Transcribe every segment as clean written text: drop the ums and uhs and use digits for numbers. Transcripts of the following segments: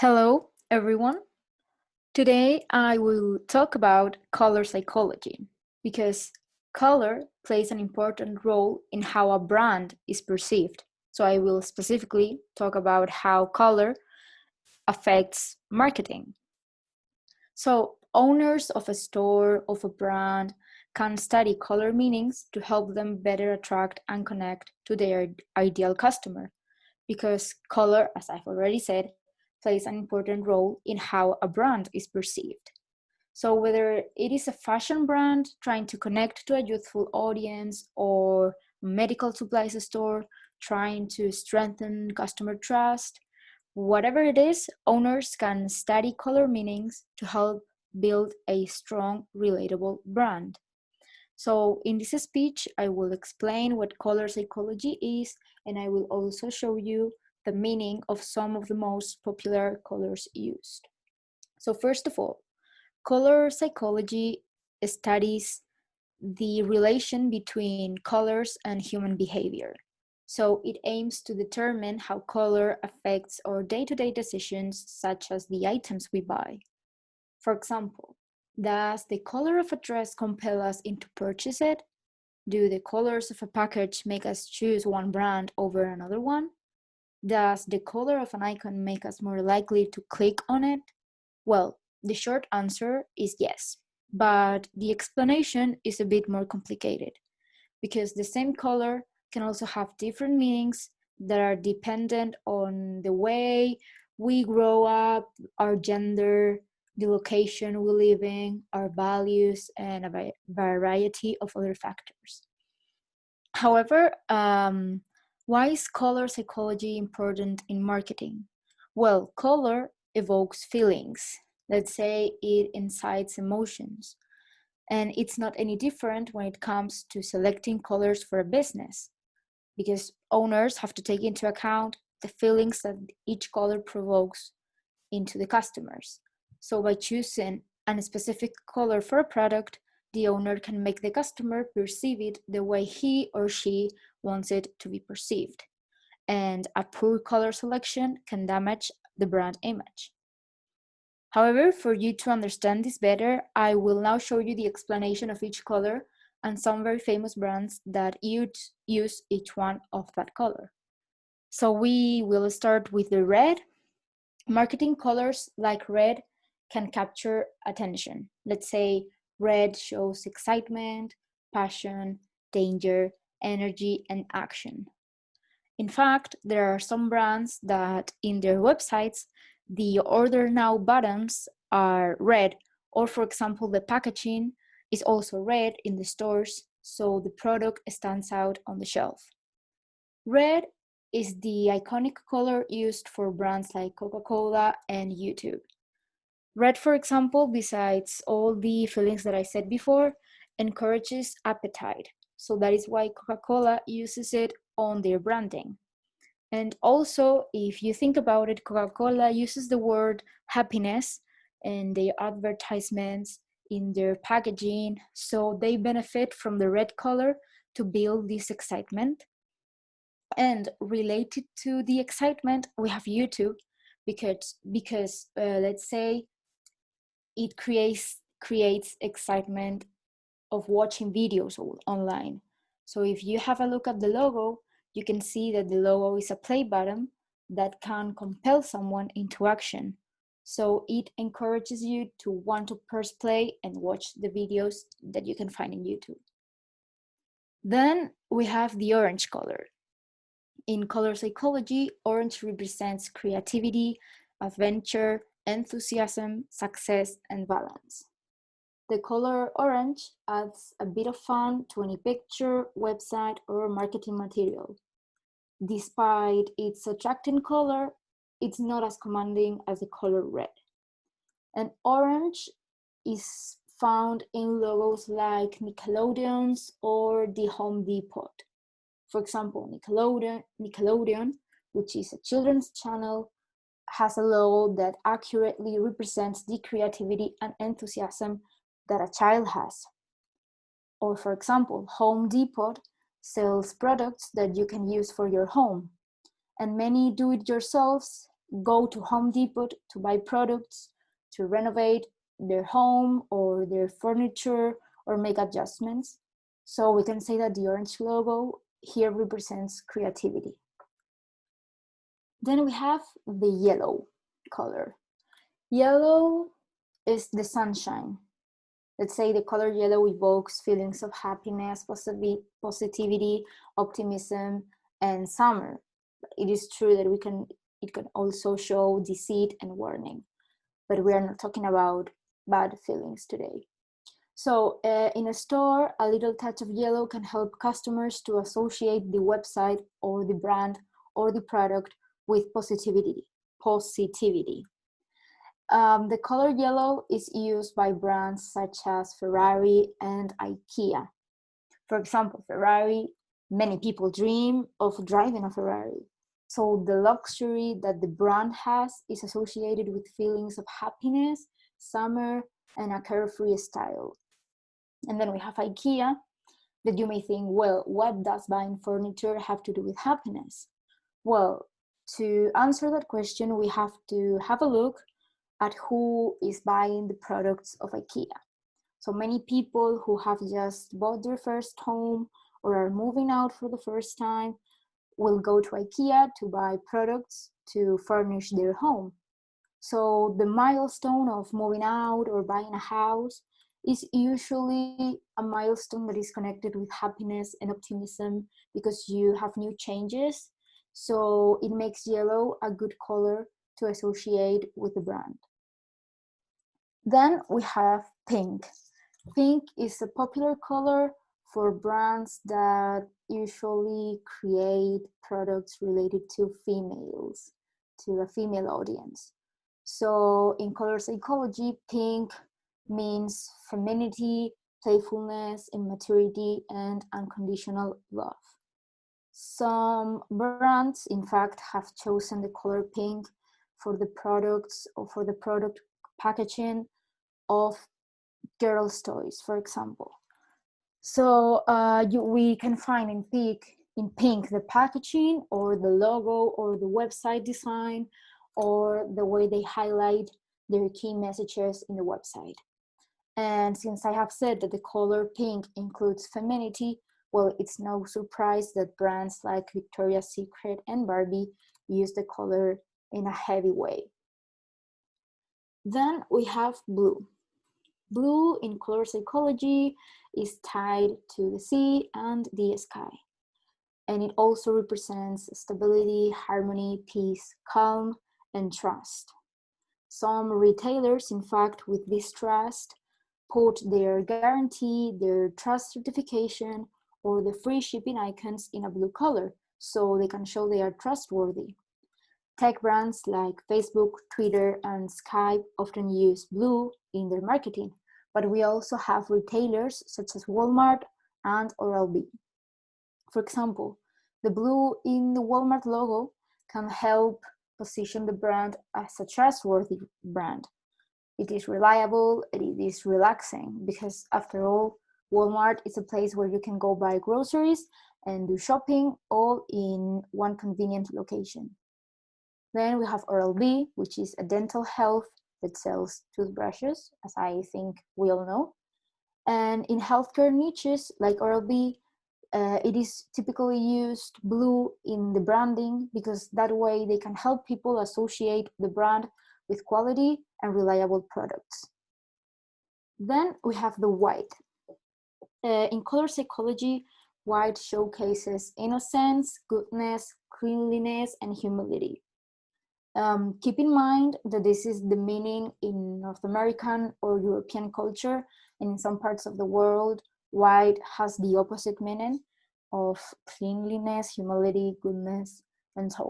Hello, everyone. Today I will talk about color psychology because color plays an important role in how a brand is perceived. So I will specifically talk about how color affects marketing. So owners of a store, of a brand, can study color meanings to help them better attract and connect to their ideal customer because color, as I've already said, plays an important role in how a brand is perceived. So, whether it is a fashion brand trying to connect to a youthful audience or a medical supplies store trying to strengthen customer trust, whatever it is, owners can study color meanings to help build a strong, relatable brand. So in this speech, I will explain what color psychology is, and I will also show you the meaning of some of the most popular colors used. So first of all, color psychology studies the relation between colors and human behavior. So it aims to determine how color affects our day-to-day decisions, such as the items we buy. For example, does the color of a dress compel us into purchase it? Do the colors of a package make us choose one brand over another one? Does the color of an icon make us more likely to click on it? Well, the short answer is yes, but the explanation is a bit more complicated because the same color can also have different meanings that are dependent on the way we grow up, our gender, the location we live in, our values, and a variety of other factors. However, why is color psychology important in marketing? Well, color evokes feelings. Let's say it incites emotions. And it's not any different when it comes to selecting colors for a business, because owners have to take into account the feelings that each color provokes into the customers. So by choosing a specific color for a product, the owner can make the customer perceive it the way he or she wants it to be perceived. And a poor color selection can damage the brand image. However, for you to understand this better, I will now show you the explanation of each color and some very famous brands that use each one of that color. So we will start with the red. Marketing colors like red can capture attention. Let's say red shows excitement, passion, danger, energy, and action. In fact, there are some brands that in their websites, the order now buttons are red, or for example, the packaging is also red in the stores, so the product stands out on the shelf. Red is the iconic color used for brands like Coca-Cola and YouTube. Red, for example, besides all the feelings that I said before, encourages appetite. So that is why Coca-Cola uses it on their branding. And also, if you think about it, Coca-Cola uses the word happiness in their advertisements, in their packaging, so they benefit from the red color to build this excitement. And related to the excitement, we have YouTube because let's say it creates excitement of watching videos online. So if you have a look at the logo, you can see that the logo is a play button that can compel someone into action. So it encourages you to want to press play and watch the videos that you can find in YouTube. Then we have the orange color. In color psychology, orange represents creativity, adventure, enthusiasm, success, and balance. The color orange adds a bit of fun to any picture, website, or marketing material. Despite its attracting color, it's not as commanding as the color red. And orange is found in logos like Nickelodeon's or the Home Depot. For example, Nickelodeon, which is a children's channel, has a logo that accurately represents the creativity and enthusiasm that a child has. Or for example, Home Depot sells products that you can use for your home. And many do-it-yourselves go to Home Depot to buy products, to renovate their home or their furniture or make adjustments. So we can say that the orange logo here represents creativity. Then we have the yellow color. Yellow is the sunshine. Let's say the color yellow evokes feelings of happiness, positivity, optimism, and summer. It is true that it can also show deceit and warning, but we are not talking about bad feelings today. So in a store, a little touch of yellow can help customers to associate the website or the brand or the product with positivity. The color yellow is used by brands such as Ferrari and IKEA. For example, Ferrari, many people dream of driving a Ferrari. So the luxury that the brand has is associated with feelings of happiness, summer, and a carefree style. And then we have IKEA, that you may think, well, what does buying furniture have to do with happiness? Well, to answer that question, we have to have a look at who is buying the products of IKEA. So many people who have just bought their first home or are moving out for the first time will go to IKEA to buy products to furnish their home. So the milestone of moving out or buying a house is usually a milestone that is connected with happiness and optimism because you have new changes. So it makes yellow a good color to associate with the brand. Then we have pink. Pink is a popular color for brands that usually create products related to females, to a female audience. So in color psychology, pink means femininity, playfulness, immaturity, and unconditional love. Some brands, in fact, have chosen the color pink for the products or for the product packaging of girls' toys, for example. So we can find in pink the packaging or the logo or the website design or the way they highlight their key messages in the website. And since I have said that the color pink includes femininity, well, it's no surprise that brands like Victoria's Secret and Barbie use the color in a heavy way. Then we have blue. Blue in color psychology is tied to the sea and the sky. And it also represents stability, harmony, peace, calm, and trust. Some retailers, in fact, with this trust, put their guarantee, their trust certification, or the free shipping icons in a blue color, so they can show they are trustworthy. Tech brands like Facebook, Twitter, and Skype often use blue in their marketing, but we also have retailers such as Walmart and Oral-B. For example, the blue in the Walmart logo can help position the brand as a trustworthy brand. It is reliable, it is relaxing, because after all, Walmart is a place where you can go buy groceries and do shopping all in one convenient location. Then we have Oral-B, which is a dental health that sells toothbrushes, as I think we all know. And in healthcare niches like Oral-B, it is typically used blue in the branding because that way they can help people associate the brand with quality and reliable products. Then we have the white. In color psychology, white showcases innocence, goodness, cleanliness, and humility. Keep in mind that this is the meaning in North American or European culture, and in some parts of the world, white has the opposite meaning of cleanliness, humility, goodness, and so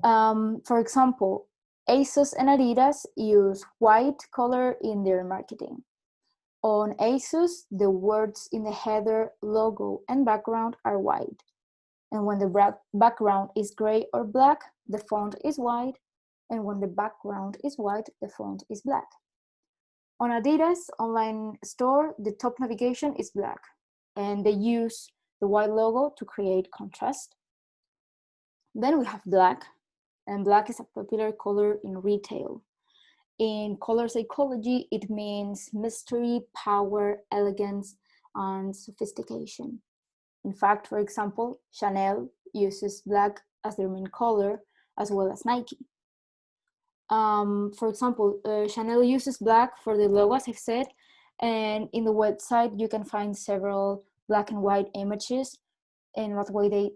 on. For example, ASUS and Adidas use white color in their marketing. On ASUS, the words in the header, logo, and background are white. And when the background is gray or black, the font is white. And when the background is white, the font is black. On Adidas online store, the top navigation is black, and they use the white logo to create contrast. Then we have black. and black is a popular color in retail. In color psychology, it means mystery, power, elegance, and sophistication. In fact, for example, Chanel uses black as their main color, as well as Nike. For example, Chanel uses black for the logo, as I've said, and in the website you can find several black and white images, in what way they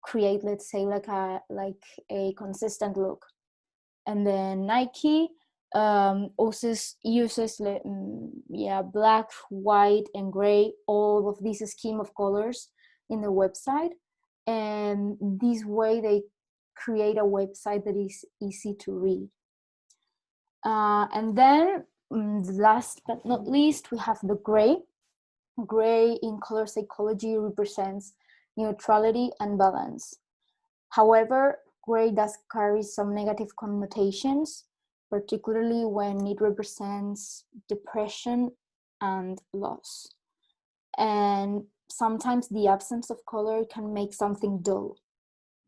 create, let's say, like a consistent look. And then Nike also uses black, white, and gray, all of this scheme of colors in the website, and this way they create a website that is easy to read. And then last but not least, we have the gray. Gray in color psychology represents neutrality and balance. However, gray does carry some negative connotations, particularly when it represents depression and loss. And sometimes the absence of color can make something dull.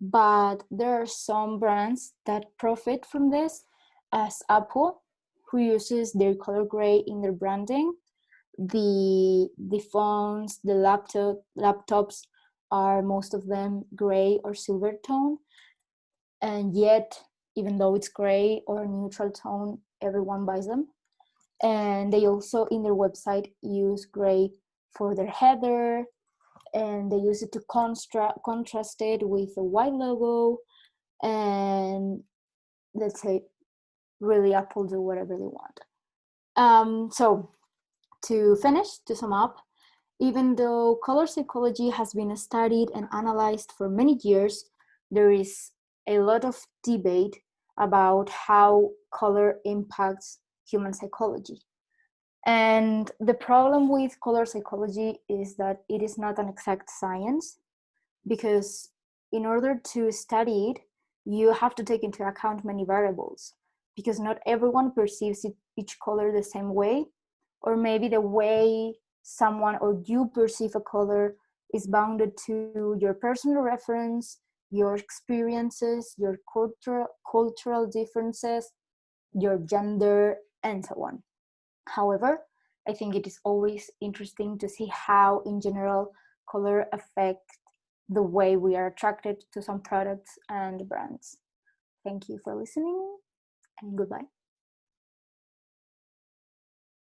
But there are some brands that profit from this, as Apple, who uses their color gray in their branding. The phones, the laptops are most of them gray or silver tone, and yet even though it's gray or neutral tone, everyone buys them. And they also in their website use gray for their header, and they use it to contrast it with a white logo, and let's say really Apple do whatever they want. So to sum up, even though color psychology has been studied and analyzed for many years, there is a lot of debate about how color impacts human psychology. And the problem with color psychology is that it is not an exact science, because in order to study it, you have to take into account many variables, because not everyone perceives each color the same way, or maybe the way someone or you perceive a color is bounded to your personal reference, your experiences, your cultural differences, your gender, and so on. However, I think it is always interesting to see how, in general, color affects the way we are attracted to some products and brands. Thank you for listening, and goodbye.